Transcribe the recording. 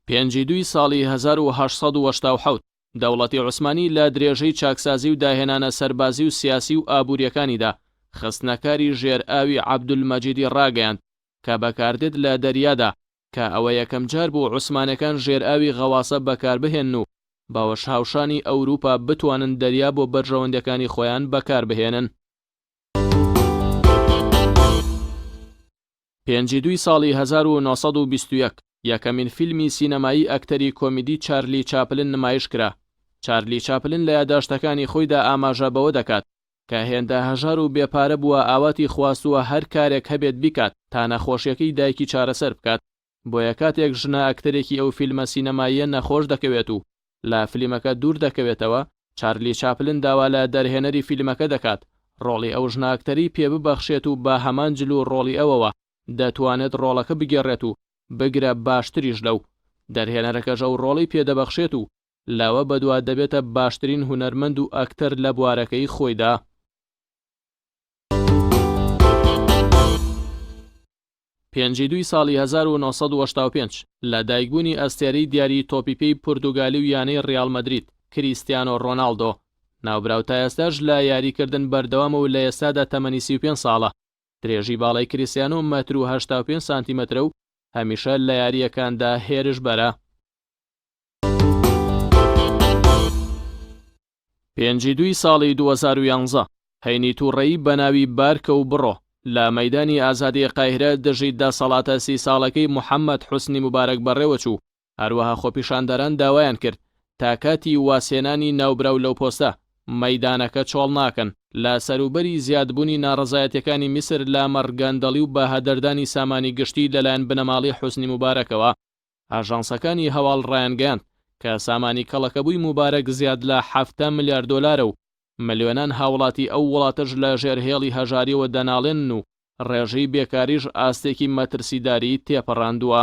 پێنجی دوی ساڵی 1887 دەوڵەتی عوسمانی لە درێژەی چاکسازی و داهێنانە سەربازی و سیاسی و ئابووریەکانیدا خستنەکاری ژێرئاوی عەبدولمەجیدی ڕاگەیاند کە بەکاردێت لە دەریادا کە ئەوە یەکەم جار بوو عوسمانەکان ژێرئاوی غەواسە بەکاربهێنن و باوەش هاوشانی ئەوروپا بتوانن دەریا بۆ بەرژەوەندەکانی خۆیان بەکاربهێنن. پێنجی دوی ساڵی 1921 یەکەمین فیلمی سینەمایی ئەکتەری کۆمیدی چارلی چاپلن نمایش کرا. چارلی چاپلن لە یادداشتەکانی خۆیدا ئاماژە بەوە دەکات کە هێندە هەژار و بێپارە بووە ئاواتی خواستووە هەر کارێک هەبێت بیکات تا نەخۆشیەکەی دایکی چارەسەر بکات. بۆیە کاتێک ژنە ئەکتەرێکی ئەو فیلمە سینەماییە نەخۆش دەکەوێت و لە فیلمەکە دوور دەکەوێتەوە، چارلی چاپلن داوا لە دەرهێنەری فیلمەکە دەکات ڕۆڵی ئەو ژنە ئەکتەری پێ ببەخشێت و بە هەمان جلو ڕۆڵی ئەوەوە دەتوانێت ڕۆڵەکە بگێڕێت و بگرە باشتریش لەو دەرهێنەرەکەش ئەو ڕۆڵی پێدەبەخشێت و لاوە بەدوا دەبێتە باشترین هونەرمەند و ئەکتەر لە بوارەکەی خۆیدا. پێنجی دوی ساڵی 1985 لە دایکبوونی ئەستێرەی دیاری تۆپیپەی پورتوگالی و یانەی ڕیال مەدرید کریستیانۆ ڕۆناڵدۆ ناوبراو تا ئێستاش لە یاریکردن بەردەوامە و لە ئێستادا تەمەنی 35 ساڵە. درێژی باڵای کریستیانۆ مەتر و 85 سانتیمەترە و هەمیشە لە یاریەکاندا هێرش بەرە. پێنجی دوی ساڵی 2011 هەینی تووڕەیی بەناوی بارکە و بڕۆ لە مەیدانی ئازادی قاهرە دژی دەسەڵاتە 30 ساڵەکەی موحەممەد حوسنی موبارەک بەڕێوە چوو. هەروەها خۆپیشاندەران داوایان کرد تا کاتی واسێنانی ناوبراو لەو پۆستە مەیدانەکە چۆڵ ناکەن لە سەروبەری زیادبوونی ناڕەزایەتیەکانی میسر لە مەڕگەندەڵی و بەهەدەردانی سامانی گشتی لەلایەن بنەماڵی حوسنی موبارەکەوە. ئاژانسەکانی هەواڵ ڕایانگەیاند کە سامانی کەڵەکە بووی موبارەک زیاد لە 7 ملیار دۆلارە و ملیۆنان هاوڵاتی ئەو وڵاتەش لە ژێرهێڵی هەژاریەوە دەناڵێن و ڕێژەی بێکاریش ئاستێکی مەترسیداری تێپەڕاندووە.